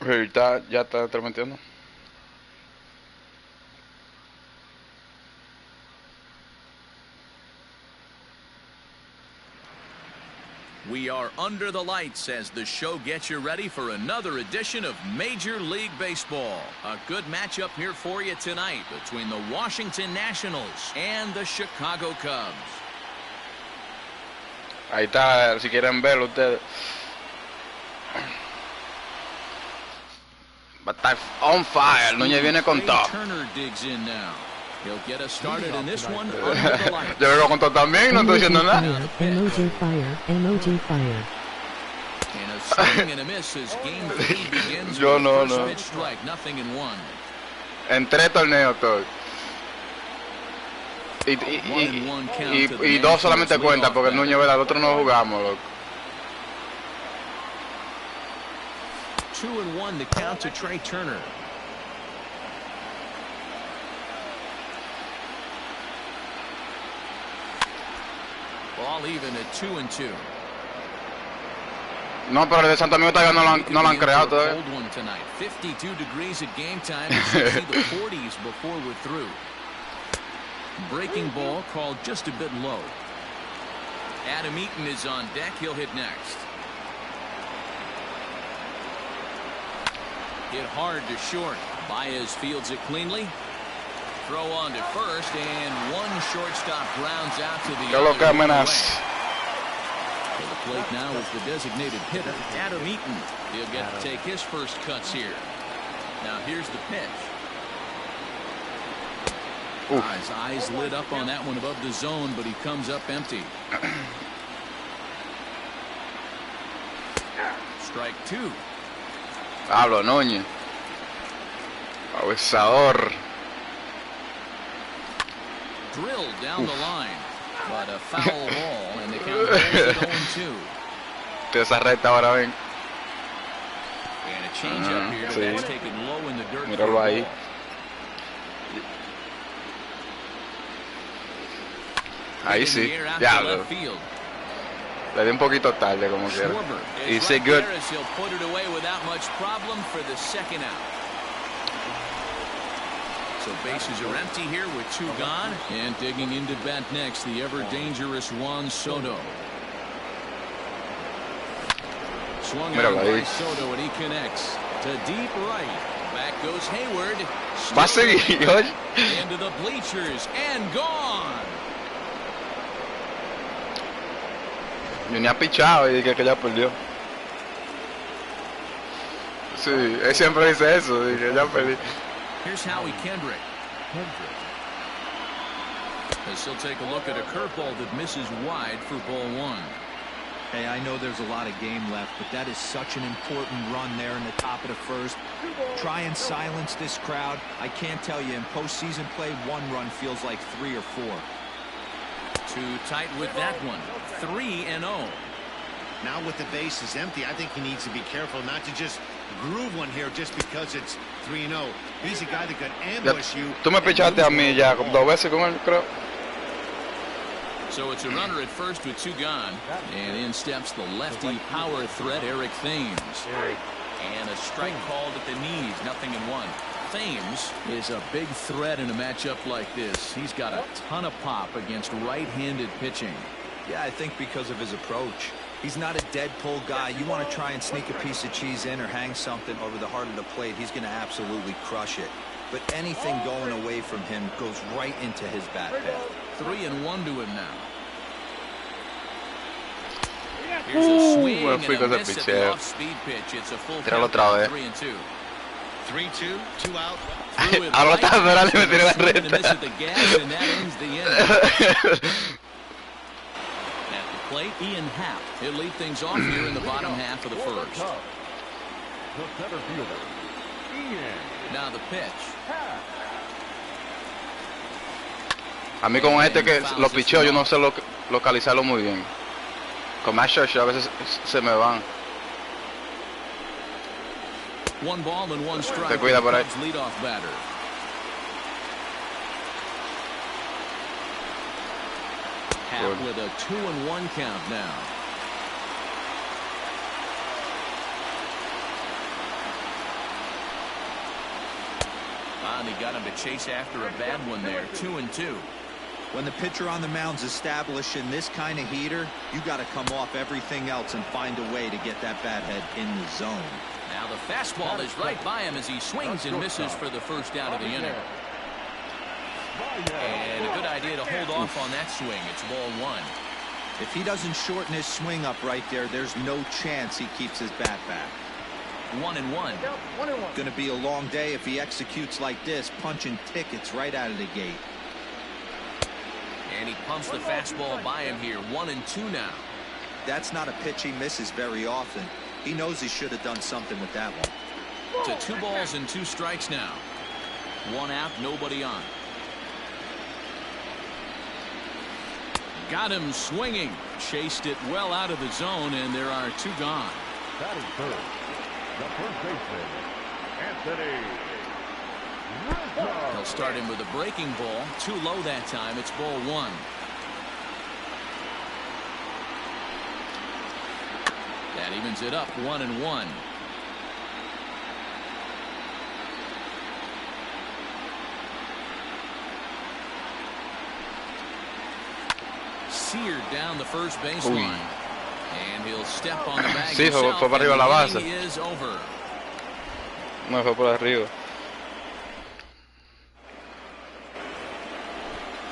Ahorita ya está transmitiendo. We are under the lights as the show gets you ready for another edition of Major League Baseball. A good matchup here for you tonight between the Washington Nationals and the Chicago Cubs. Ahí está, si quieren verlo ustedes. Va a estar on fire. Núñez viene con todo. Turner digs in now. He'll get us started in this one under the lights. Yo lo contó también, no estoy diciendo nada. Emoji fire, emoji fire. And a swing and a miss as game 3 begins. Yo with no, first no. pitch strike, 0-1. En 3 torneos todo. Y 2 solamente cuenta porque el Núñez, ¿verdad? El otro no jugamos, loco. 2-1 to count to Trey Turner. Ball even at 2-2. No, pero el de Santo Domingo todavía no lo han creado todavía. 52 degrees at game time. You should see the 40s before we're through. Breaking ball called just a bit low. Adam Eaton is on deck. He'll hit next. Hit hard to short. Baez fields it cleanly. Throw on to first, and one shortstop grounds out to the other. For the plate now is the designated hitter, Adam Eaton. He'll get to take his first cuts here. Now here's the pitch. His eyes lit up on that one above the zone, but he comes up empty. Strike 2. Pablo Núñez. Abusador. Drilled down the line, but a foul ball, and the count goes to 0-2. Esa recta ahora ven. And a change up here. Sí. That's taken low in the dirt. Míralo ahí. Ahí sí. Diablo. Le di un poquito tarde como quiera. Y say good. He'll put it away without much problem for the second out. So bases are empty here with 2 gone. And digging into bat next, the ever-dangerous Juan Soto. Swung on by Soto, and he connects to deep right. Back goes Hayward. Va a seguir. Into the bleachers and gone. Yo ni ha pichado y dije que ya perdió. Sí, él siempre dice eso, dije ya perdí. Here's Howie Kendrick. As he'll take a look at a curveball that misses wide for ball 1. Hey, I know there's a lot of game left, but that is such an important run there in the top of the first. Try and silence this crowd. I can't tell you, in postseason play, 1 run feels like 3 or 4. Too tight with that one. 3-0. Now with the bases empty, I think he needs to be careful not to just groove one here just because it's 3-0. He's a guy that could ambush you. Tú me pichaste a mí ya 2 veces con él, creo. So it's a runner at first with 2 gone. And in steps the lefty power threat, Eric Thames. And a strike called at the knees, 0-1. Thames is a big threat in a matchup like this. He's got a ton of pop against right-handed pitching. Yeah, I think because of his approach. He's not a dead pull guy. You want to try and sneak a piece of cheese in or hang something over the heart of the plate, he's going to absolutely crush it. But anything going away from him goes right into his bat path. 3-1 to him now. Here's a swing and a miss at the off-speed pitch. It's a full count, 3-2. 3-2, 2 out. Ahora está esperando y me tiré la recta. Miss at the gas, and that ends the inning. At the plate, Ian Happ. He'll lead things off here in the bottom half of the first. Now the pitch. A mí con este que los picheos yo no sé localizarlo muy bien. Con más short a veces se me van. 1 ball and 1 strike. Te cuida por ahí. Leadoff batter. Happ with a 2-1 count now. Finally got him to chase after a bad one there. 2-2. When the pitcher on the mound's establishing this kind of heater, you got to come off everything else and find a way to get that bat head in the zone. Now the fastball is right by him as he swings and misses for the first out of the inning. And a good idea to hold off on that swing. It's ball one. If he doesn't shorten his swing up right there, there's no chance he keeps his bat back. 1-1. Going to be a long day if he executes like this, punching tickets right out of the gate. And he pumps the fastball by him here. 1-2 now. That's not a pitch he misses very often. He knows he should have done something with that one. To 2 balls and 2 strikes now. 1 out, nobody on. Got him swinging. Chased it well out of the zone, and there are 2 gone. That is third. The first baseman, Anthony. He'll start him with a breaking ball. Too low that time. It's ball 1. That evens it up. 1-1. Seared down the first baseline. And he'll step on the bag Sí, himself, fue para arriba la and the base. inning is over. No, fue por arriba.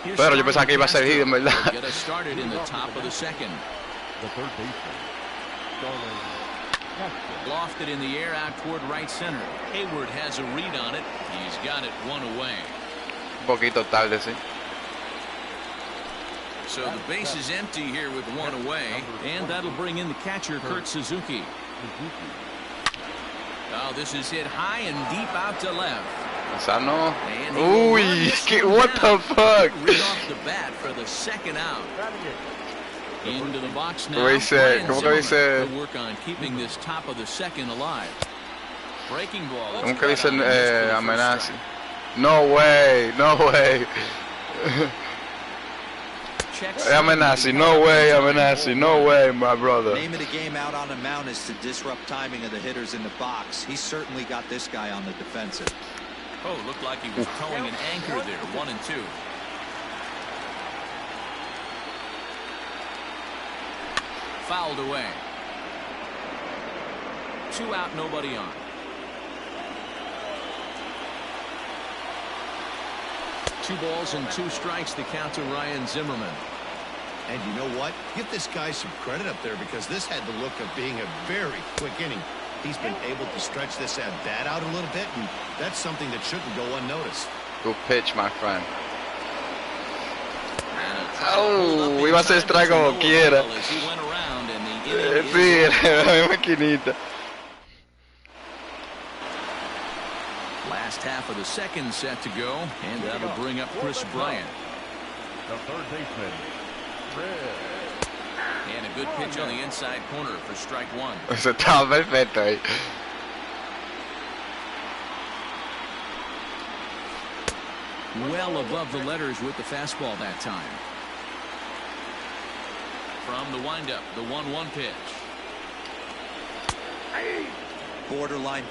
Here's Pero yo pensaba que iba a ser hit, en Castro. verdad. Get us started in the top of the second. The third baseman, Starling Castro. Lofted in the air out toward right center. Hayward has a read on it. He's got it 1 away. Un poquito tarde, sí. So the base is empty here with 1 away, and that'll bring in the catcher, Kurt Suzuki. Oh, this is hit high and deep out to left. Esa no. And he will run Uy, this que, one what down. the fuck? Read off the bat for the second out. Into the box now. ¿Cómo dice? Brian ¿Cómo que Zimmerman dice? will work on keeping this top of the second alive. Breaking ball. ¿Cómo que dicen amenaza? No way, no way. Amenaza, no way, amenaza, no way, my brother. Name of the game out on the mound is to disrupt timing of the hitters in the box. He's certainly got this guy on the defensive. Oh, looked like he was towing an anchor there. 1-2. Fouled away. 2 out, nobody on. Two balls and 2 strikes to count to Ryan Zimmerman. And you know what? Give this guy some credit up there because this had the look of being a very quick inning. He's been able to stretch this at bat out a little bit, and that's something that shouldn't go unnoticed. Good pitch, my friend. Oh, iba a ser strike como quiera. Sí, la maquinita. Last half of the second set to go, and that'll bring up Chris Bryant. The third baseman, Red. And a good pitch on the inside corner for strike 1. Eso estaba perfecto ahí. Well above the letters with the fastball that time. From the windup, the 1-1 pitch. Borderline.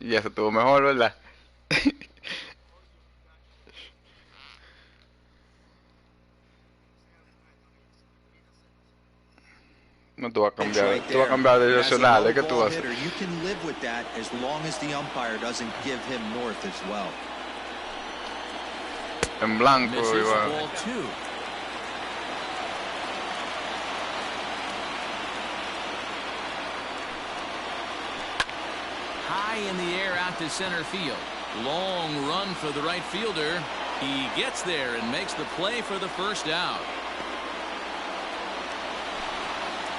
Y eso estuvo mejor, ¿verdad? No, tú vas a cambiar de direccional, ¿qué tú vas a hacer? You can live with that as long as the umpire doesn't give him north as well. En blanco, Misses igual. ball 2. High in the air out to center field. Long run for the right fielder. He gets there and makes the play for the first out.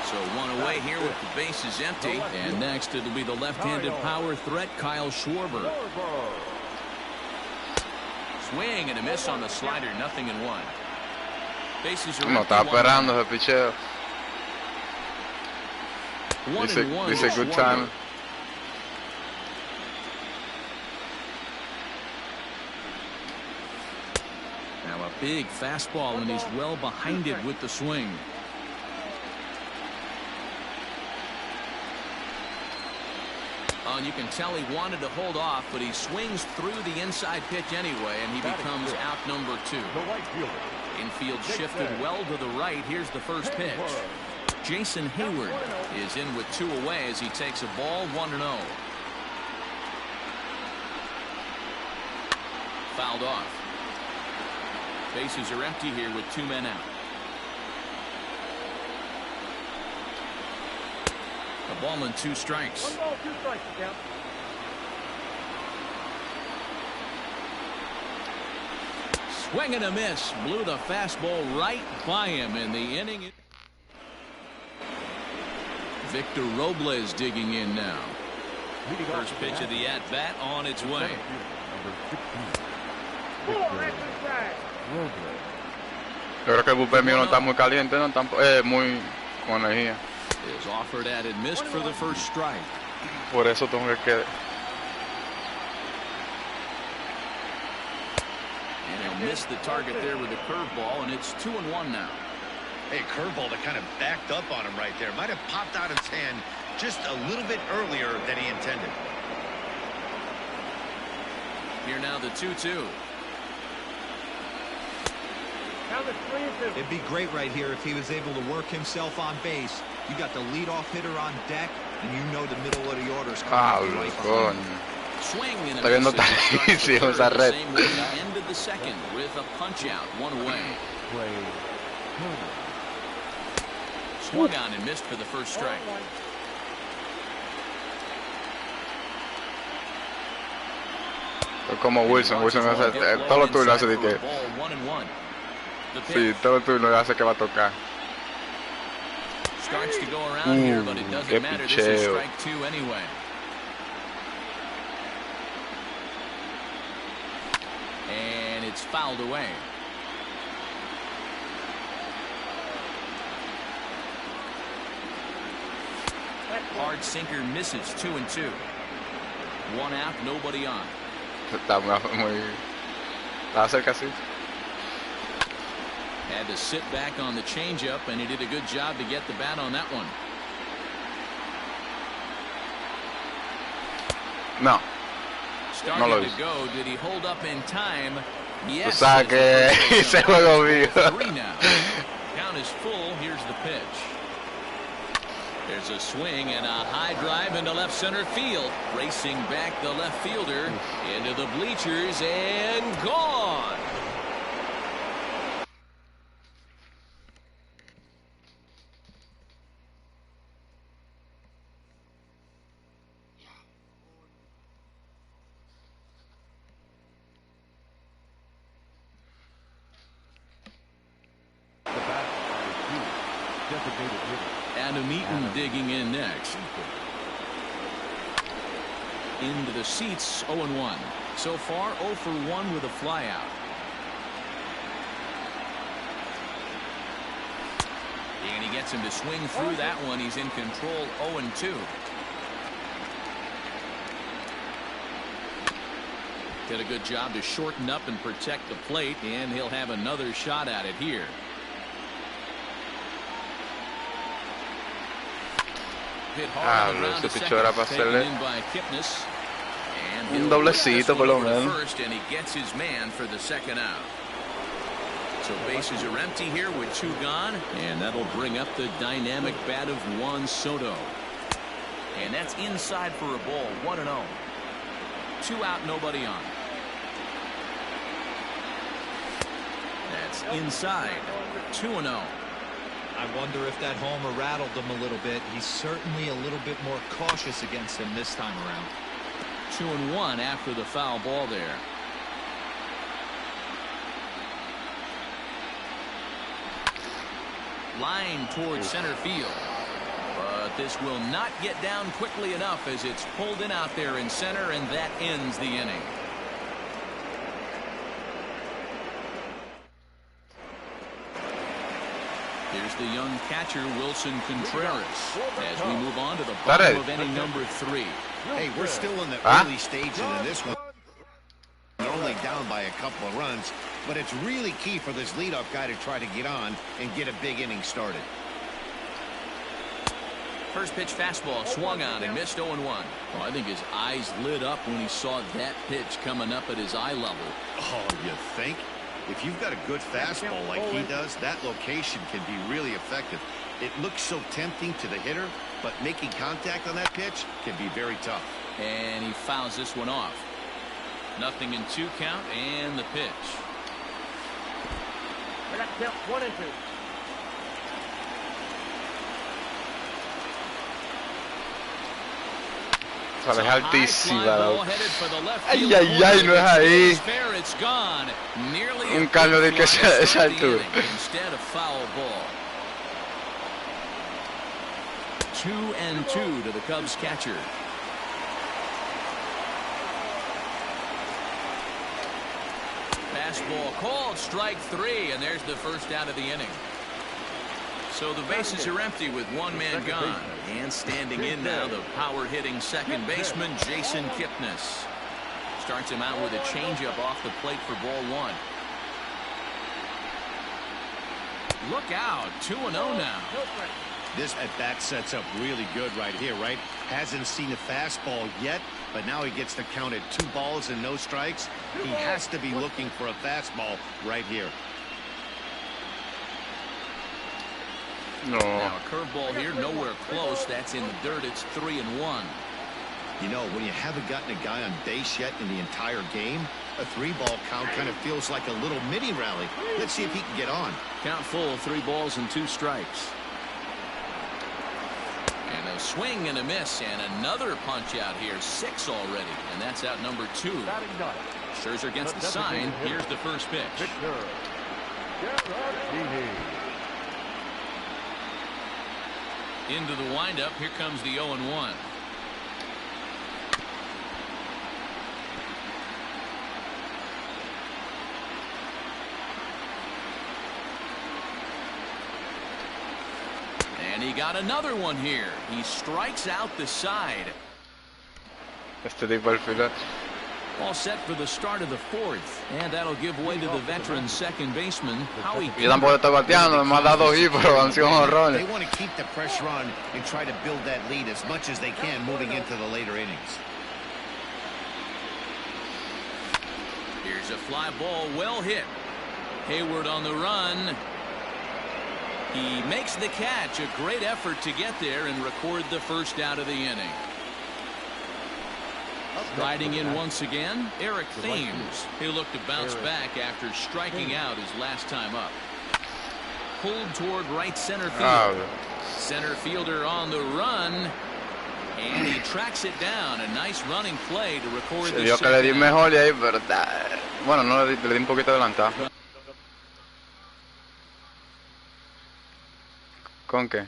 So 1 away here with the bases empty. And next it'll be the left-handed power threat, Kyle Schwarber. Swing and a miss on the slider, 0-1. Bases are No, empty, estaba 1 esperando ese picheo. 1-1. Dice good time. Now a big fastball, and he's well behind it with the swing. Oh, and you can tell he wanted to hold off, but he swings through the inside pitch anyway, and he becomes out number 2. Infield shifted well to the right. Here's the first pitch. Jason Hayward is in with 2 away as he takes a ball 1-0. Fouled off. Bases are empty here with 2 men out. A ball and 2 strikes. 1 ball, 2 strikes, count. Swing and a miss. Blew the fastball right by him in the inning. Victor Robles digging in now. First pitch of the at-bat on its way. Yo creo que el bullpen mío no está muy caliente, no está muy con energía. Is offered at and missed for the first strike. Por eso tengo que And he'll miss the target there with a curveball, and it's 2-1 now. Hey, curveball that kind of backed up on him right there. Might have popped out his hand just a little bit earlier than he intended. Here now the 2-2. It'd be great right here if he was able to work himself on base. You got the leadoff hitter on deck, and you know the middle of the order's coming right behind him. Swing and Está viendo tardísimo esa red. Ended the second with a punch out, 1 away. Swung on and missed for the first strike. como Wilson hace todos los turnos hace de que sí, todo el turno hace que va a tocar. Starts to go around here, but it doesn't matter. This is strike 2 anyway. And it's fouled away. Hard sinker misses, 2-2. 1 out, nobody on. Está cerca, sí. Had to sit back on the changeup, and he did a good job to get the bat on that one. No. Started to go. Did he hold up in time? Yes. Tú sabes que ese juego mío. 3 now. Count is full. Here's the pitch. There's a swing and a high drive into left center field. Racing back the left fielder into the bleachers and gone. Adam Eaton digging in next. Into the seats, 0-1. So far, 0 for 1 with a flyout. And he gets him to swing through that one. He's in control, 0-2. Did a good job to shorten up and protect the plate, and he'll have another shot at it here. Hit hard on the ground to second, taken in by Kipnis. And un doblecito por lo menos. First, and he gets his man for the second out. So bases are empty here with 2 gone, and that'll bring up the dynamic bat of Juan Soto. And that's inside for a ball, 1-0. 2 out, nobody on. That's inside, 2-0. I wonder if that homer rattled him a little bit. He's certainly a little bit more cautious against him this time around. 2-1 after the foul ball there. Line towards center field. But this will not get down quickly enough as it's pulled in out there in center, and that ends the inning. Here's the young catcher, Wilson Contreras, as we move on to the bottom of inning number 3. Hey, we're still in the early stages in this one. They're only down by a couple of runs. but it's really key for this leadoff guy to try to get on and get a big inning started. First pitch fastball swung on and missed 0-1. Well, I think his eyes lit up when he saw that pitch coming up at his eye level. Oh, you think? If you've got a good fastball like he does, that location can be really effective. It looks so tempting to the hitter, but making contact on that pitch can be very tough. And he fouls this one off. 0-2 count and the pitch. Count 1-2. Sale altísima. Ay, ay, ay, no es ahí. Un cambio de que esa altura. 2-2 to the Cubs catcher. Fastball called, strike 3, and there's the first out of the inning. So the bases are empty with one man gone. And standing in now, the power-hitting second baseman, Jason Kipnis. Starts him out with a changeup off the plate for ball 1. Look out, 2-0 now. This at-bat sets up really good right here, right? Hasn't seen a fastball yet, but now he gets to count at 2 balls and no strikes. He has to be looking for a fastball right here. No. Now a curveball here, nowhere close. That's in the dirt. It's 3-1. You know, when you haven't gotten a guy on base yet in the entire game, a 3-ball count kind of feels like a little mini rally. Let's see if he can get on. Count full, 3 balls and 2 strikes. And a swing and a miss, and another punch out here, 6 already, and that's out number 2. Scherzer gets the sign. Here's the first pitch. Into the windup. Here comes the 0-1. And he got another one here. He strikes out the side. Este tipo al final. All set for the start of the 4th, and that'll give way to the veteran second baseman, Howie. Yo tampoco estoy bateando, me ha dado hit, pero han sido jonrones. They want to keep the pressure on and try to build that lead as much as they can moving into the later innings. Here's a fly ball, well hit. Hayward on the run. He makes the catch. A great effort to get there and record the first out of the inning. Riding in once again, Eric Thames. He'll look to bounce back after striking out his last time up. Pulled toward right center field. Center fielder on the run. And he tracks it down. A nice running play to record the dio que le di mejor y ahí, pero bueno, no le di un poquito adelantado. ¿Con qué?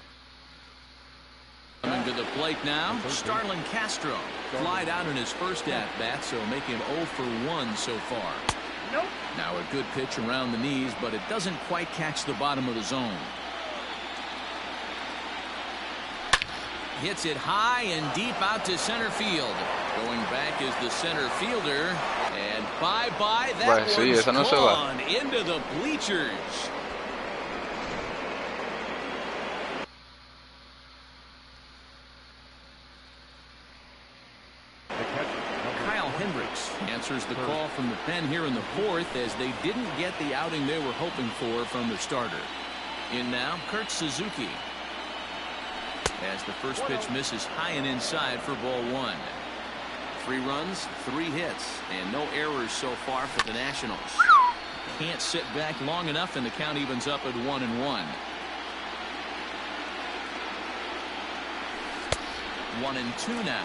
Coming to the plate now, Starlin Castro. Flied out in his first at-bat, so make him 0 for 1 so far. Now a good pitch around the knees, but it doesn't quite catch the bottom of the zone. Hits it high and deep out to center field. Going back is the center fielder. And bye-bye, that one's gone into the bleachers. Answers the call from the pen here in the 4th, as they didn't get the outing they were hoping for from their starter. In now, Kurt Suzuki. As the first pitch misses high and inside for ball 1. 3 runs, 3 hits, and no errors so far for the Nationals. Can't sit back long enough, and the count evens up at 1-1. 1-2 now.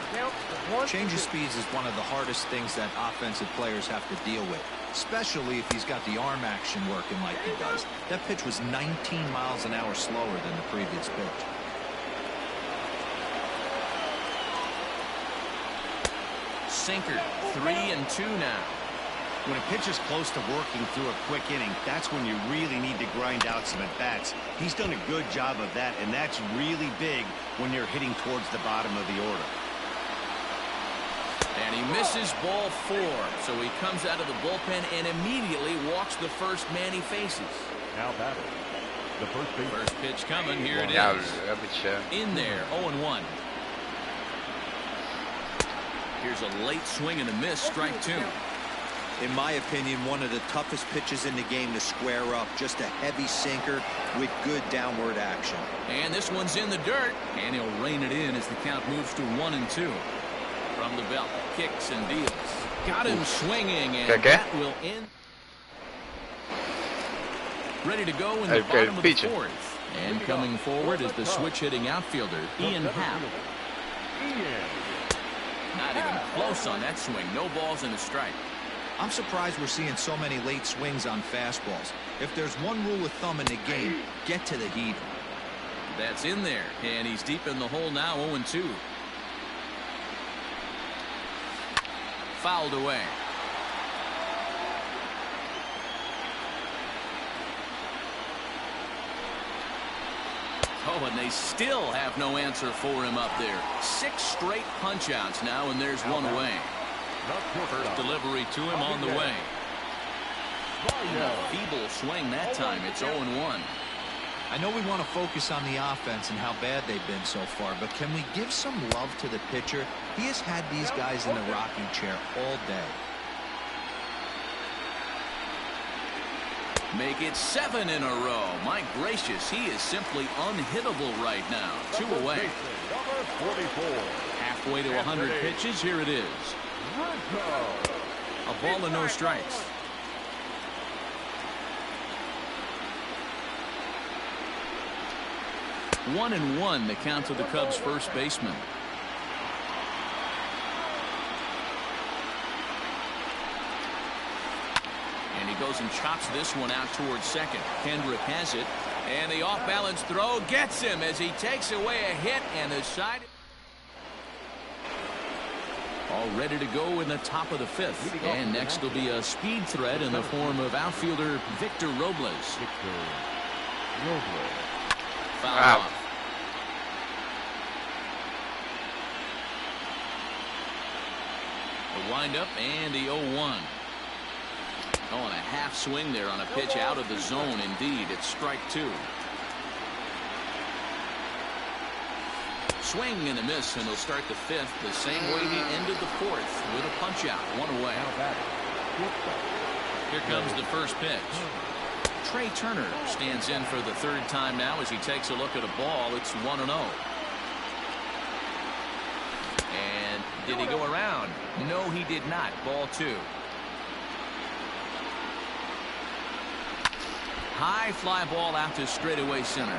Change of speeds is one of the hardest things that offensive players have to deal with, especially if he's got the arm action working like he does. That pitch was 19 miles an hour slower than the previous pitch. Sinker, 3-2 now. When a pitch is close to working through a quick inning, that's when you really need to grind out some at-bats. He's done a good job of that, and that's really big when you're hitting towards the bottom of the order. And he misses ball 4. So he comes out of the bullpen and immediately walks the first man he faces. Now batting. The first base. First pitch coming. Here it Yeah, is. In there. 0-1. Here's a late swing and a miss. Strike 2. In my opinion, one of the toughest pitches in the game to square up. Just a heavy sinker with good downward action. And this one's in the dirt. And he'll rein it in as the count moves to 1-2. From the belt, kicks and deals. Got him swinging, and that will end. Ready to go in the bottom of the 4th. And coming forward is the switch-hitting outfielder, Ian Happ. Not even close on that swing. No balls and a strike. I'm surprised we're seeing so many late swings on fastballs. If there's one rule of thumb in the game, get to the heat. That's in there, and he's deep in the hole now, 0-2. Fouled away. Oh, and they still have no answer for him up there. 6 straight punch-outs now, and there's one away. First delivery to him on the way. Feeble swing that time. It's 0-1. I know we want to focus on the offense and how bad they've been so far, but can we give some love to the pitcher? He has had these guys in the rocking chair all day. Make it 7 in a row. My gracious, he is simply unhittable right now. 2 away. Halfway to 100 pitches. Here it is. A ball and no strikes. One and one, the count to the Cubs' first baseman. And he goes and chops this one out towards second. Kendrick has it, and the off-balance throw gets him as he takes away a hit, and the side all ready to go in the top of the 5th. And next will be a speed threat in the form of outfielder Victor Robles. Foul off. The windup and the 0-1. Oh, and a half swing there on a pitch out of the zone. Indeed, it's strike 2. Swing and a miss, and he'll start the 5th the same way he ended the 4th with a punch out. 1 away. Here comes the first pitch. Trey Turner stands in for the 3rd time now as he takes a look at a ball. It's 1-0. And did he go around? No, he did not. Ball 2. High fly ball out to straightaway center.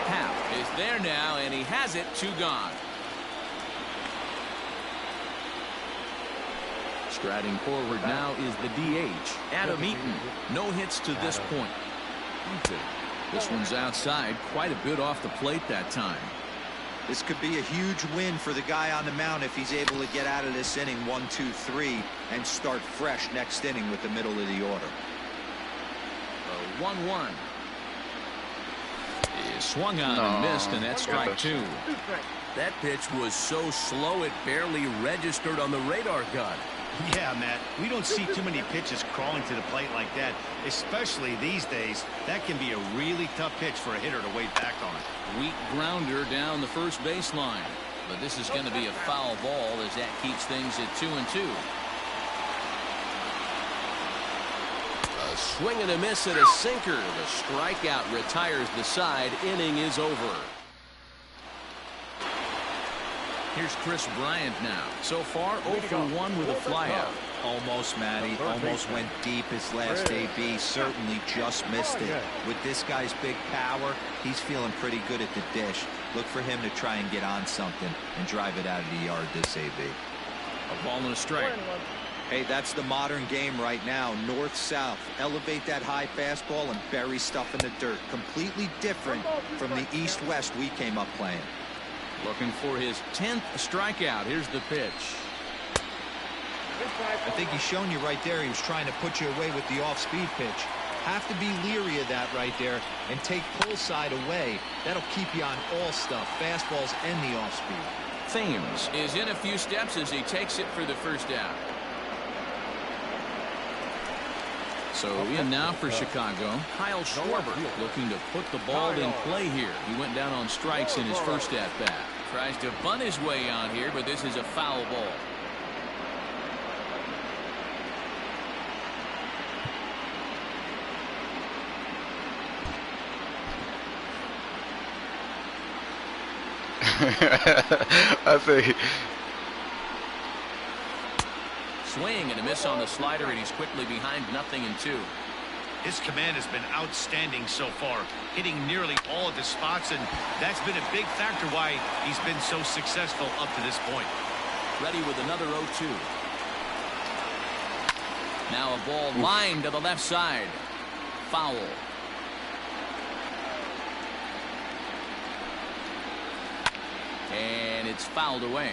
Happ is there now, and he has it. 2 gone. Striding forward now is the DH, Adam Eaton. No hits to this point. This one's outside, quite a bit off the plate that time. This could be a huge win for the guy on the mound if he's able to get out of this inning 1, 2, 3 and start fresh next inning with the middle of the order. 1-1. He swung on and missed, and that's strike 2. That pitch was so slow it barely registered on the radar gun. Yeah, Matt, we don't see too many pitches crawling to the plate like that, especially these days. That can be a really tough pitch for a hitter to wait back on. Weak grounder down the first baseline, but this is going to be a foul ball as that keeps things at 2-2. A swing and a miss and a sinker. The strikeout retires the side. Inning is over. Here's Chris Bryant now. So far, 0 for 1 with a flyout. Almost, Matty. Almost went deep his last AB. Certainly just missed it. With this guy's big power, he's feeling pretty good at the dish. Look for him to try and get on something and drive it out of the yard this AB. A ball and a strike. Hey, that's the modern game right now. North-south. Elevate that high fastball and bury stuff in the dirt. Completely different from the east-west we came up playing. Looking for his 10th strikeout. Here's the pitch. I think he's shown you right there. He was trying to put you away with the off-speed pitch. Have to be leery of that right there and take pull side away. That'll keep you on all stuff, fastballs and the off-speed. Thames is in a few steps as he takes it for the first down. So in now for Chicago, Kyle Schwarber looking to put the ball in play here. He went down on strikes in his first at-bat. Tries to bunt his way out here, but this is a foul ball. I see. Swing and a miss on the slider, and he's quickly behind 0-2. His command has been outstanding so far, hitting nearly all of his spots, and that's been a big factor why he's been so successful up to this point. Ready with another 0-2. Now a ball lined to the left side. Foul. And it's fouled away.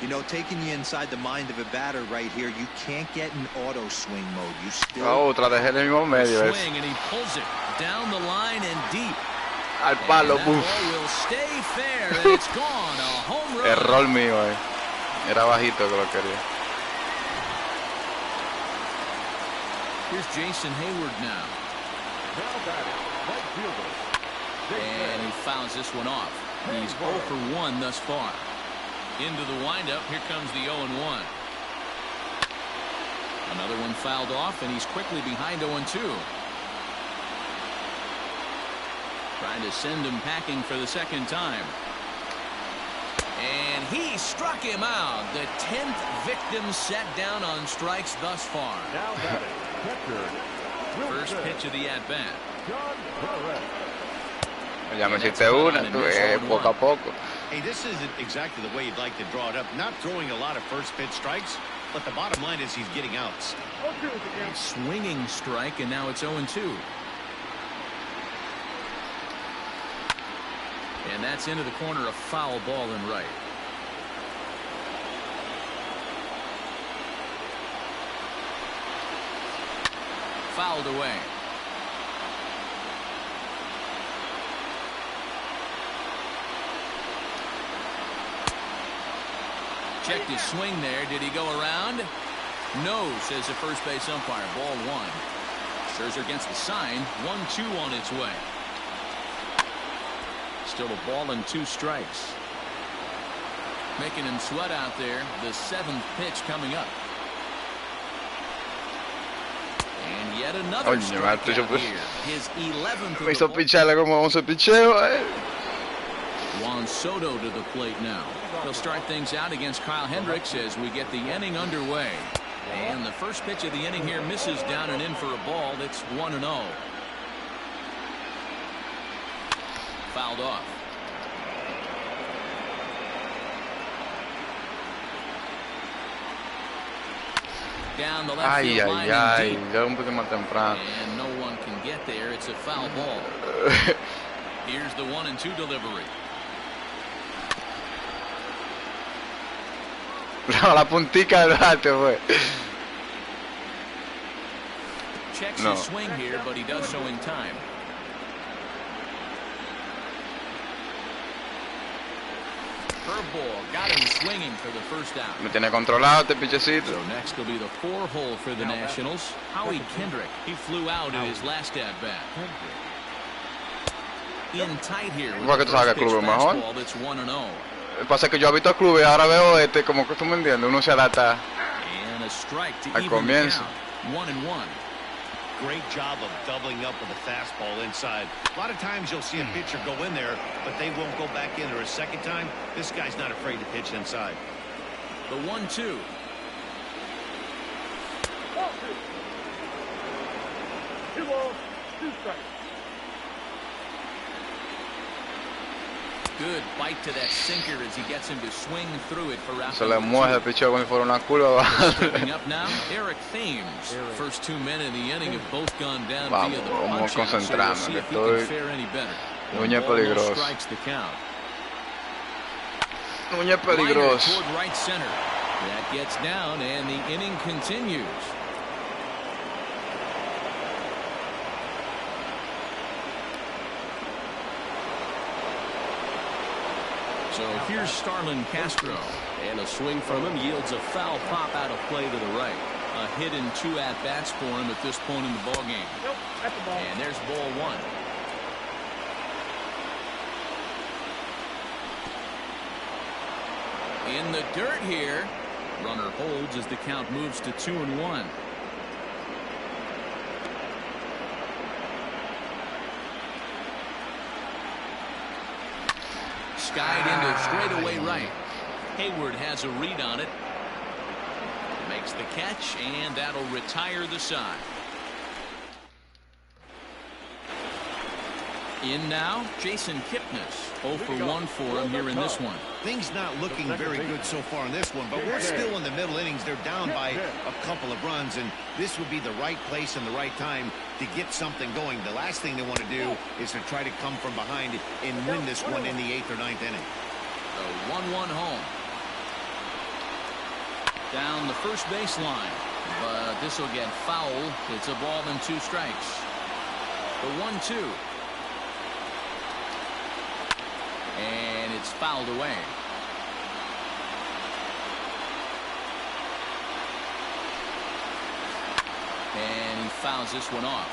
You know, taking you inside the mind of a batter right here, you can't get in auto swing mode. You still Otra dejé en el mismo medio. Swing, and he pulls it down the line and deep. Al palo, And that ball will stay fair, and it's gone. A home run. Error mío, Era bajito que lo quería. Here's Jason Hayward now. And he fouls this one off. He's 0 for 1 thus far. Into the windup. Here comes the 0-1. Another one fouled off, and he's quickly behind 0-2. Trying to send him packing for the second time. And he struck him out. The 10th victim set down on strikes thus far. First pitch of the at-bat. Ya me hiciste una, poco a poco. Hey, this isn't exactly the way you'd like to draw it up. Not throwing a lot of first pitch strikes, but the bottom line is he's getting outs. Swinging strike, and now it's 0-2. And that's into the corner, a foul ball and right. Fouled away. Checked his swing there. Did he go around? No, says the first base umpire. Ball 1. Scherzer against the sign. 1-2 on its way. Still a ball and 2 strikes. Making him sweat out there. The 7th pitch coming up. And yet another strikeout here. His 11th. Me hizo picharle como 11 picheo. Juan Soto to the plate now. They'll start things out against Kyle Hendricks as we get the inning underway. And the first pitch of the inning here misses down and in for a ball. It's 1-0. Fouled off. Down the left field line and deep. Ya un poquito más temprano. And no one can get there. It's a foul ball. Here's the 1-2 delivery. No, la puntica del bate fue. Checks his swing here, but he does so in time. Curveball got him swinging for the first out. Me tiene controlado este pichecito. So next will be the 4-hole for the Nationals. Howie Kendrick. He flew out in his last at bat. In tight here with the first pitch fastball. That's 1-0. Pasa que yo he visto clubes y ahora veo como que tú me entiendes, uno se adapta al comienzo. 1-1. Great job of doubling up with a fastball inside. A lot of times you'll see a pitcher go in there, but they won't go back in there a second time. This guy's not afraid to pitch inside. The 1-2. Good bite to that sinker as he gets him to swing through it for out. Se le mueve el picheo como si fuera una curva. Stepping up now, Eric Thames. First 2 men in the inning have both gone down via the punch out, so we'll see if he can fare any better. Núñez peligroso. Strikes the count. Núñez peligroso. Toward right center. That gets down, and the inning continues. So here's Starlin Castro. And a swing from him yields a foul pop out of play to the right. A hit and 2 at-bats for him at this point in the ballgame. And there's ball 1. In the dirt here. Runner holds as the count moves to 2-1. Skied into straightaway right. Hayward has a read on it. Makes the catch, and that'll retire the side. In now, Jason Kipnis. 0 for 1 for him here in this one. Things not looking very good so far in this one, but we're still in the middle innings. They're down by a couple of runs, and this would be the right place and the right time to get something going. The last thing they want to do is to try to come from behind and win this one in the 8th or 9th inning. The 1-1 home. Down the first baseline, but this will get foul. It's a ball and 2 strikes. The 1-2. And it's fouled away. And he fouls this one off.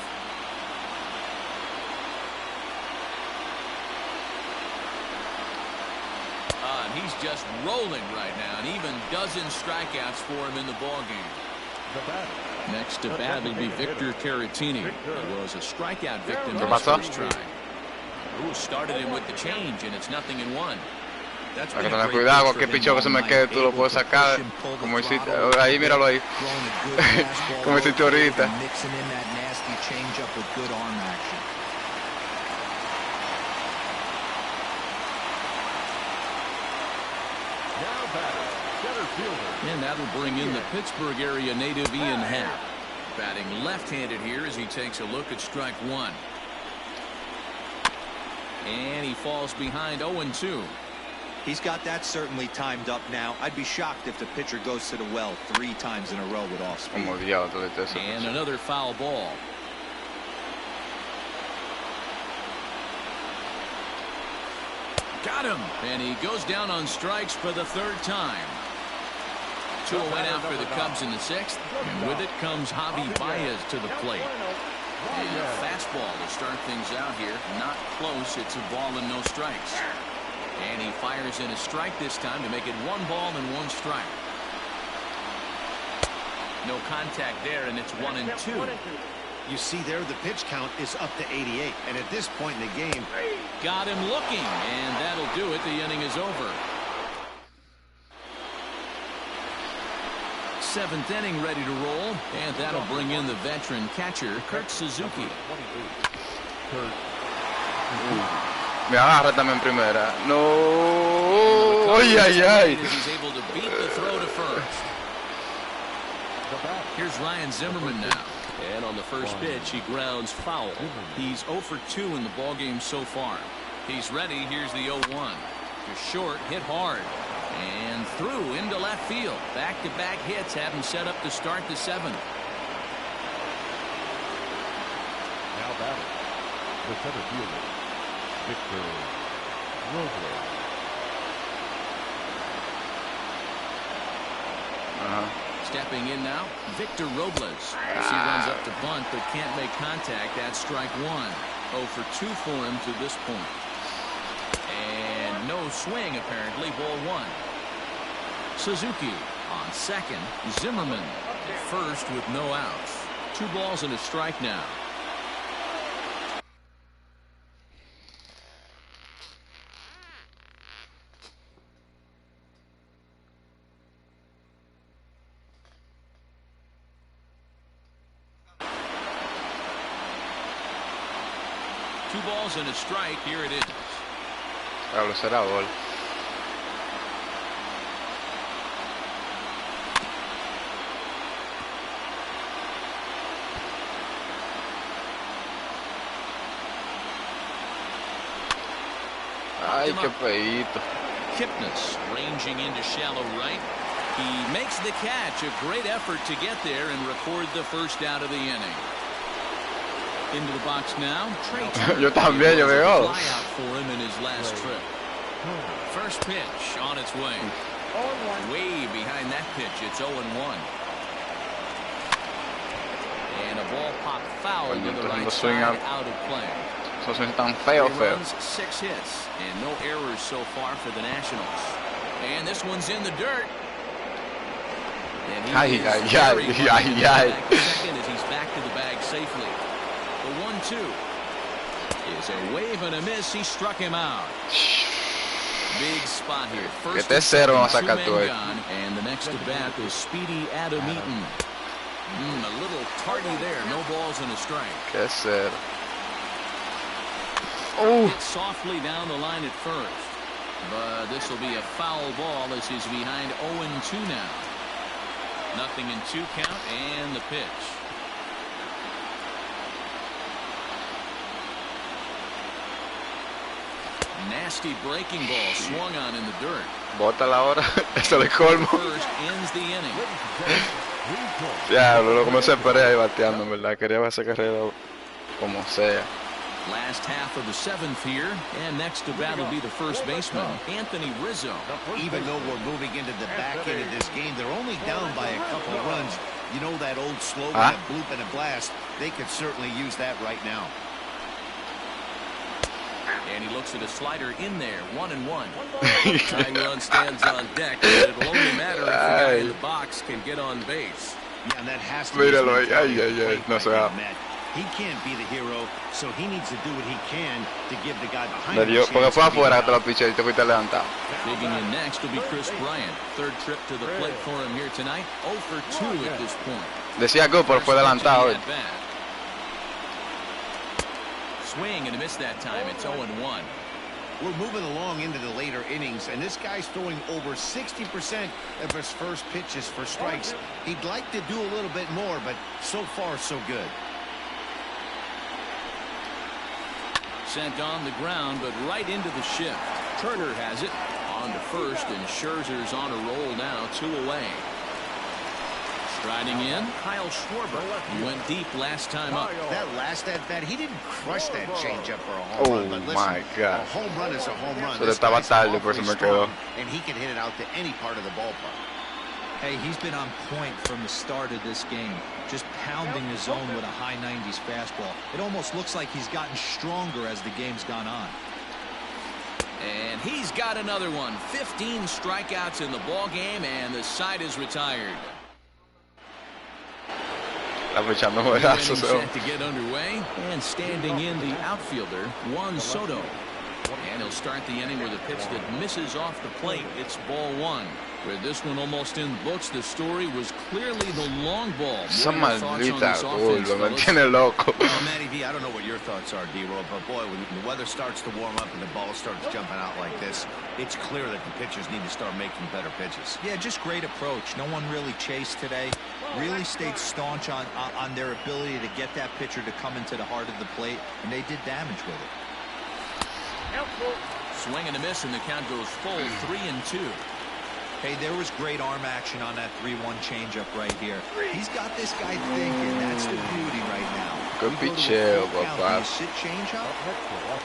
And he's just rolling right now, and even dozen strikeouts for him in the ballgame. Next to bat will be Victor Caratini. He was a strikeout victim in his first try. Ooh, started him with the change, and it's 0-1. Hay que tener cuidado, cualquier picheo que se me quede, tú lo puedes sacar. Como hiciste, ahí, míralo ahí. Como hiciste ahorita. And that'll bring in the Pittsburgh area native Ian Happ. Batting left-handed here as he takes a look at strike 1. And he falls behind 0-2. He's got that certainly timed up now. I'd be shocked if the pitcher goes to the well 3 times in a row with off speed. And another foul ball. Got him. And he goes down on strikes for the 3rd time. 2 went out for the Cubs in the 6th. And with it comes Javi Baez to the plate. And a fastball to start things out here. Not close. It's a ball and no strikes. And he fires in a strike this time to make it 1 ball and 1 strike. No contact there, and it's 1-2. You see there, the pitch count is up to 88. And at this point in the game, got him looking, and that'll do it. The inning is over. 7th inning ready to roll, and that'll bring in the veteran catcher, Kurt Suzuki. Me agarra también primera. No. Ay, ay, ay. He's able to beat the throw to first. Here's Ryan Zimmerman now. And on the first pitch, he grounds foul. He's 0 for 2 in the ballgame so far. He's ready. Here's the 0-1. To short, hit hard. And through into left field. Back-to-back hits have him set up to start the 7th. Now batting, the center fielder, Victor Robles. Stepping in now, Victor Robles. As he runs up to bunt but can't make contact. That's strike 1. 0 for 2 for him to this point. And no swing apparently. Ball 1. Suzuki on second. Zimmerman at first with no outs. 2 balls and a strike now. Two balls and a strike. Here it is. Pablo será gol. Ay, qué feíto. Kipnis ranging into shallow right. He makes the catch. A great effort to get there and record the first out of the inning. Into the box now. Trey Yo también, yo veo. Fly out for him in his last trip. First pitch on its way. Way behind that pitch. It's 0-1. And a ball popped foul to the right side, out of play. Esos swings están feos, Three runs, 6 hits, and no errors so far for the Nationals. And this one's in the dirt. And he is very much back to second as he's back to the bag safely. The 1-2 is a wave and a miss. He struck him out. Big spot here. First and second, 2 men gone, and the next at bat is Speedy Adam Eaton. A little tardy there. No balls and a strike. Qué cero. Hit softly down the line at first, but this will be a foul ball as he's behind 0-2 now. Nothing in 2 count, and the pitch. Nasty breaking ball swung on in the dirt. Bótala ahora. Eso le colmo. First ends the inning. Ya, luego me separé ahí bateando, en verdad. Quería ver esa carrera como sea. Last half of the 7th here, and next to bat will be the first baseman, Anthony Rizzo. Even though we're moving into the back end of this game, they're only down by a couple of runs. You know that old slogan, a bloop and a blast. They could certainly use that right now. And he looks at a slider in there, 1-1. Tying run stands on deck, but it'll only matter if the guy in the box can get on base. Yeah, and that has to be his mentality. No se va. He can't be the hero, so he needs to do what he can to give the guy behind him. Porque fue afuera que te lo piché y te fuiste levantado. Digging in next will be Chris Bryant. Third trip to the plate for him here tonight. 0 for 2 at this point. Decía good, pero fue adelantado. Swing and a miss that time. It's 0-1. We're moving along into the later innings, and this guy's throwing over 60% of his first pitches for strikes. He'd like to do a little bit more, but so far, so good. Sent on the ground, but right into the shift. Turner has it on to first, and Scherzer's on a roll now, 2 away. Striding in, Kyle Schwarber. He went deep last time up. That last at bat, he didn't crush that changeup for a home run. But listen, my God. A home run is a home run. So estaba tarde, por eso me quedó. And he can hit it out to any part of the ballpark. Hey, he's been on point from the start of this game, just pounding his zone with a high 90s fastball. It almost looks like he's gotten stronger as the game's gone on. And he's got another one. 15 strikeouts in the ball game, and the side is retired. Set to get underway, and standing in the outfielder, Juan Soto. And he'll start the inning with a pitch that misses off the plate. It's ball 1. With this one almost in books, the story was clearly the long ball. Esa maldita curva, me tiene loco. Well, Matty V, I don't know what your thoughts are, D-Roll, but boy, when the weather starts to warm up and the ball starts jumping out like this, it's clear that the pitchers need to start making better pitches. Yeah, just great approach. No one really chased today. Really stayed staunch on their ability to get that pitcher to come into the heart of the plate, and they did damage with it. Swing and a miss, and the count goes full, 3-2. Hey, there was great arm action on that 3-1 changeup right here. He's got this guy thinking. That's the beauty right now. Good picheo, papá. Do you sit changeup,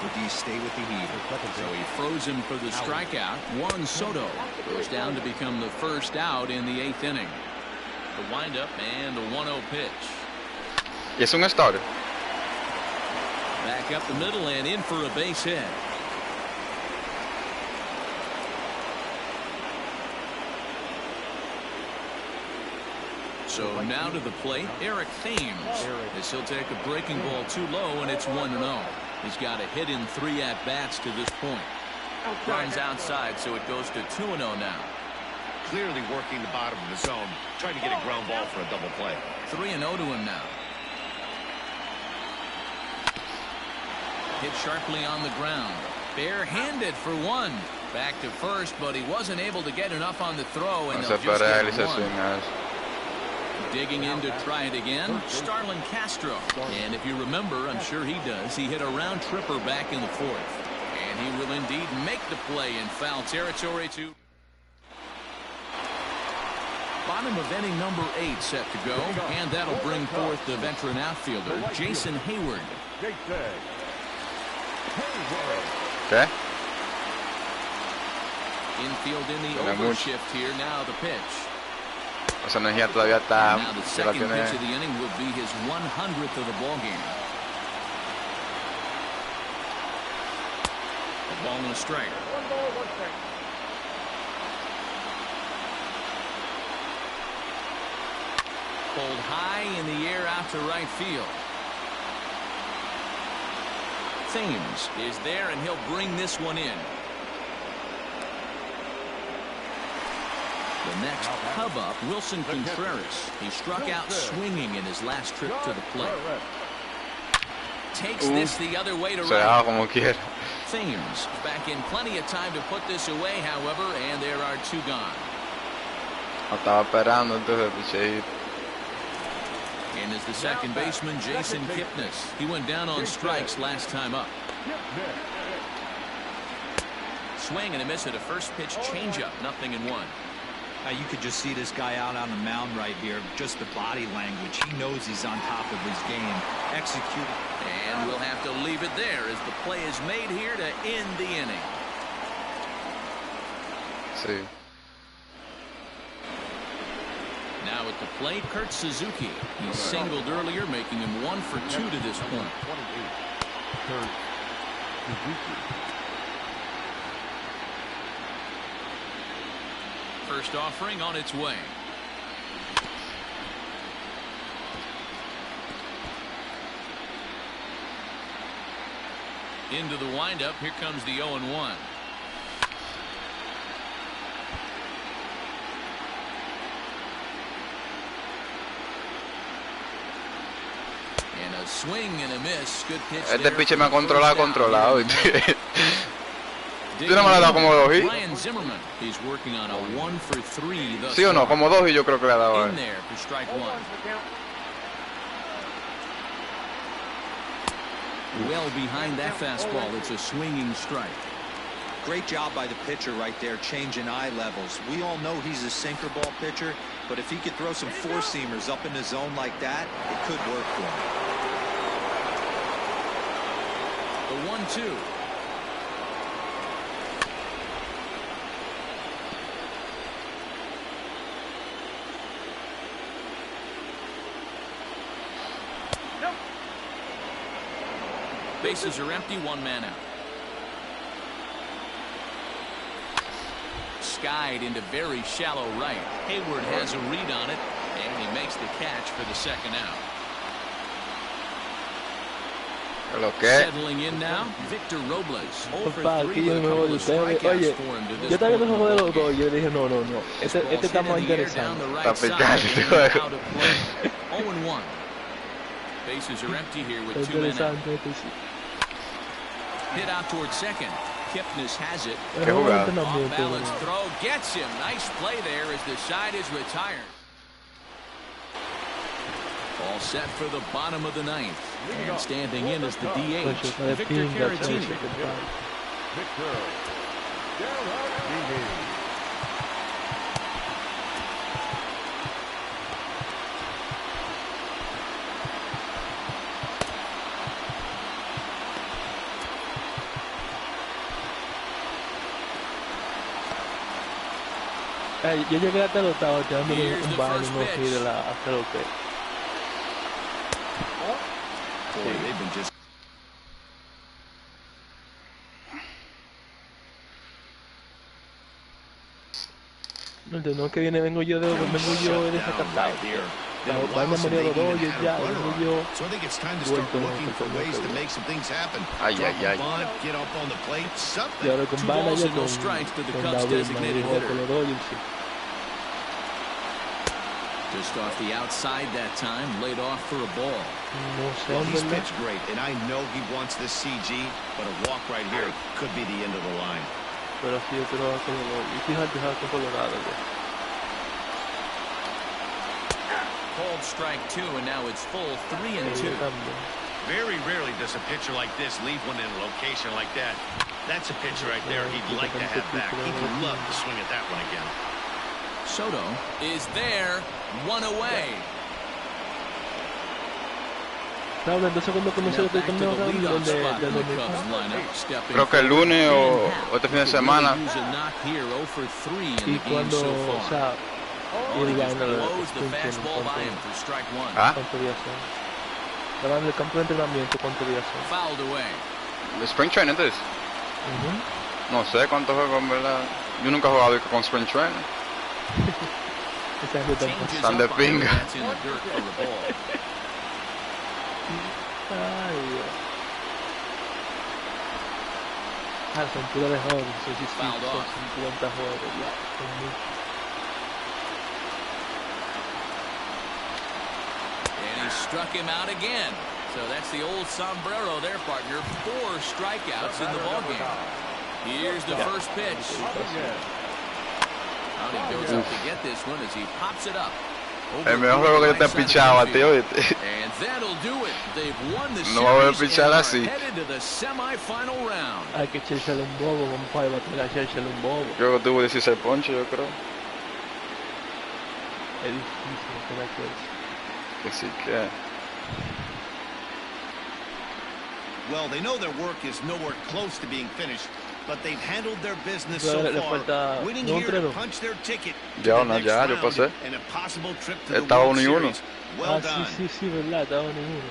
or do you stay with the heat? So he froze him for the strikeout. Juan Soto goes down to become the first out in the 8th inning. The windup and the 1-0 pitch. Y es un starter. Back up the middle and in for a base hit. So now to the plate, Eric Thames, as he'll take a breaking ball too low, and it's 1-0. He's got a hit in 3 at-bats to this point. Runs outside, so it goes to 2-0 now. Clearly working the bottom of the zone, trying to get a ground ball for a double play. 3-0 to him now. Hit sharply on the ground. Barehanded for 1. Back to first, but he wasn't able to get enough on the throw, and they'll just get 1. Digging in to try it again, Starlin Castro. And if you remember, I'm sure he does, he hit a round tripper back in the 4th. And he will indeed make the play in foul territory to bottom of inning number 8 set to go, and that'll bring forth the veteran outfielder, Jason Hayward. Okay. Infield in the Tiene over mucho. shift here. Now the pitch. Esa energía todavía está. Now the Se la second tiene. pitch of the inning will be his 100th of the ball game. A ball and a strike. Pulled high in the air out to right field. Thames is there, and he'll bring this one in. The next Cub up, Wilson Contreras. He struck out swinging in his last trip to the plate. Takes this the other way to Se dejaba right. como quiera. Thames back in plenty of time to put this away, however, and there are two gone. Estaba esperando entonces picheíto. And is the second baseman, Jason Kipnis. He went down on strikes last time up. Swing and a miss at a first pitch changeup, 0-1. You could just see this guy out on the mound right here. Just the body language. He knows he's on top of his game. Execute. And we'll have to leave it there as the play is made here to end the inning. Sí. Now at the plate, Kurt Suzuki. He singled earlier, making him 1 for 2 to this point. 28. Kurt Suzuki. First offering on its way. Into the windup. Here comes the 0-1. And a swing and a miss. Good pitch. Este pitcher me ha controlado. Yo no me la he dado como 2 y. Ryan Zimmerman. He's working on a 1 for 3 thus ¿Sí o no? far. Como 2 y yo creo que le ha dado a In él. there for strike 1. Well behind that fastball. It's a swinging strike. Great job by the pitcher right there, changing eye levels. We all know he's a sinker ball pitcher, but if he could throw some four-seamers up in the zone like that, it could work for him. The 1-2. Bases are empty, 1 man out. Skied into very shallow right. Hayward has a read on it, and he makes the catch for the second out. Lo que. Settling in now, Victor Robles. 0 for Papá, 3 aquí yo with a me couple voy of de ustedes. strikeouts Oye, for him to this yo estaba viendo el point juego de in the los ball dos y game. yo dije, no, este está más interesante. Está picante. Out of play. 0-1. Bases are empty here with Está 2 men out. interesante este sí. Hit out towards second. Kipnis has it. El Qué juego de jugada. entrenamiento, Off balance ¿no? throw gets him. Nice play there as the side is retired. All set for the bottom of the 9th. And standing in is the Oye, DH, está de Victor pinga, Caratini. chacho, compadre. Victor Caratini. Yo llegué hasta el octavo, dándole Here's the un baño, first no pitch. fui de la hasta lo que. Boy, they've been just No, que vengo yo de desacatado. Vaina murió los dos, ya, vengo yo. So I think it's time to start looking for ways to make some things happen. Ay, Drop ay, ay. a bunt, get up on the plate, Y something. ahora con 2 vaina balls ya and no con strikes to the Cubs' David designated Manuel hitter. con los Dodgers. Just off the outside that time, laid off for a ball. No sé, Well, he's ¿verdad? pitched great, and I know he wants this CG, but a walk right here could be the end of the line. Pero sí, yo creo que y fíjate con Colorado. Called strike 2, and now it's full 3-2. También. Very rarely does a pitcher like this leave one in a location like that. That's a pitcher right there he'd like to have back. He'd love to swing at that one again. Soto is there, 1 away. Raúl, entonces cuando comenzó Now este back to torneo, the Raúl, leadoff donde spot de in the 2000. Cubs lineup. Stepping Creo que el lunes o este fin de Could really semana. use a knock here, 0 for 3 in Y the game cuando, so o far. sea, Oh, y he el just vaina, blows the fastball by him for strike one. Ah, ¿cuánto día son? Estaban en el campo de entrenamiento, ¿cuánto día son? Fouled away. ¿de Spring Training entonces? No sé cuántos juegos en verdad. Yo nunca he jugado con Spring Training. Esa es otra cosa. Changes Están de up on him, pinga. that's in the dirt for the ball. Ay, Dios. Son pura de jóvenes, son Fouled off. 50 juegos, ya, son muchos. And he struck him out again. So that's the old sombrero there, partner. 4 strikeouts in the ballgame. Here's the first pitch. Out he goes up to get this one as he pops it up. El mejor juego que yo te he pichado a ti, oíste. And that'll do it. They've won the No va a haber series pichar and are así. headed to the semifinal round. Hay que echársele un bobo, compadre, va a tener que echársele un bobo. Yo que tuve 16 ponches, yo creo. Es difícil tener que Así que. Well, they know their work is nowhere close to being finished, but they've handled their business Le so falta far, winning un here to entreno. punch their ticket to Ya, the no, next ya, yo round pasé. and a possible trip to the Estaba World 1-1. Series. Well done. sí, verdad, estaba en uno.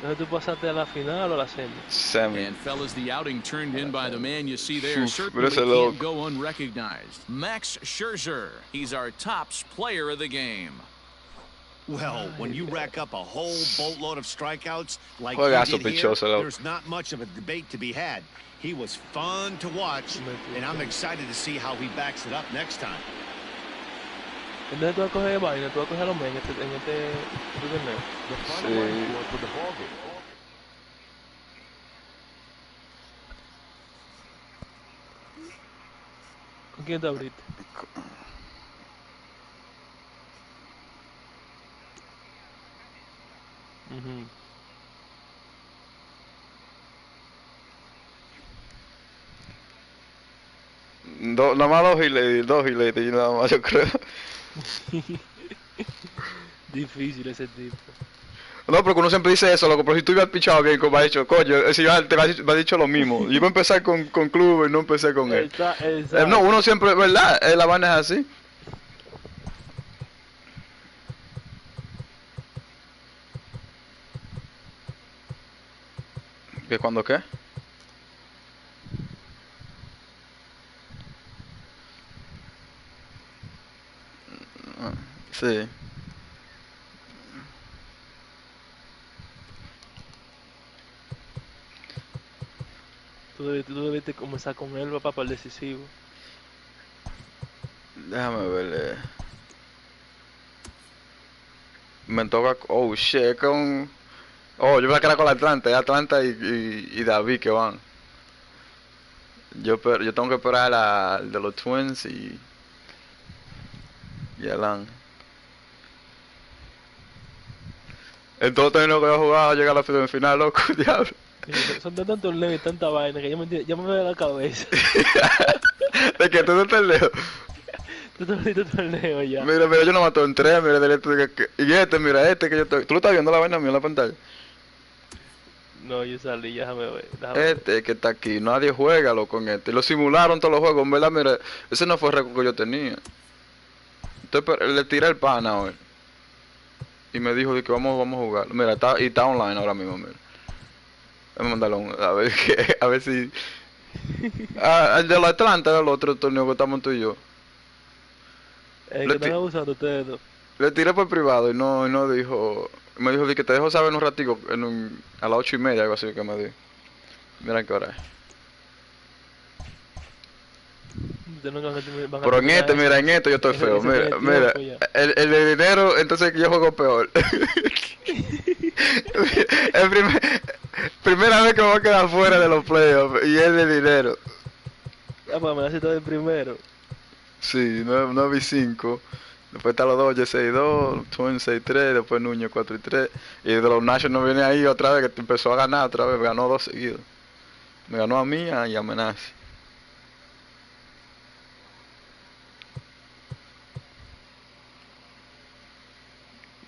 Entonces tú pasaste a la final o la semi. Semi. And fellas, the outing turned in by the man you see there Oof, certainly mira ese loco. can't go unrecognized. Max Scherzer, he's our tops player of the game. Well, when you rack up a whole boatload of strikeouts like Juegazo he did here, pichoso, loco. there's not much of a debate to be had. He was fun to watch, and I'm excited to see how he backs it up next time. Entonces tú vas a coger vaina, tú vas a coger a los men en este torneo. The final Sí. line score for the ball game. ¿Con quién te abriste? Ujú. Nada más dos y nada más, yo creo. Difícil ese tipo. No, porque uno siempre dice eso, loco, pero si tú hubieras pichado bien, como ha dicho, coño, si yo te me ha dicho lo mismo. Yo iba a empezar con club y no empecé con él. Exacto. No, uno siempre, ¿verdad? La vaina es así. ¿Que cuando qué? Sí. Tú debiste comenzar con él, papá, para el decisivo. Déjame ver. Me toca. Oh shit, con. Oh, yo me quedé con Atlanta y David que van. Yo tengo que esperar al de los Twins y Alan. Entonces también que voy a jugar a llegar a la final, loco, diablo. Son tantos torneos y tanta vaina que ya me da la cabeza. De que tú no estás lejos. Tú te abriste torneo ya. Mira, yo no mato en tres, mira, y mira, que yo estoy. ¿Tú lo estás viendo la vaina mía en la pantalla? No, yo salí, ya déjame ver. Que está aquí, nadie juega con este. Lo simularon todos los juegos, en verdad, mira, ese no fue el récord que yo tenía. Entonces le tiré el pana hoy. Y me dijo de que vamos a jugar. Mira, está online ahora mismo, mira. Déjame mandarlo a ver a ver si. El de la Atlanta era el otro torneo que estamos tú y yo. Que están abusando ustedes dos. Le tiré por privado y no dijo. Me dijo de que te dejo saber en un ratico, a las 8:30, algo así que me dijo. Mira qué hora es. Pero en este yo estoy feo. Mira, el de dinero, entonces yo juego peor. Primera vez que me voy a quedar fuera de los playoffs y el de dinero. Ah, pues me la cita del primero. Sí, 9-5. Después está los Dodgers 6-2, Twins 6-3, después Núñez 4-3. Y de los Nationals viene ahí otra vez, que empezó a ganar otra vez, ganó 2 seguidos. Me ganó a mí y a Menace.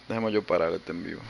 Déjame yo parar este en vivo.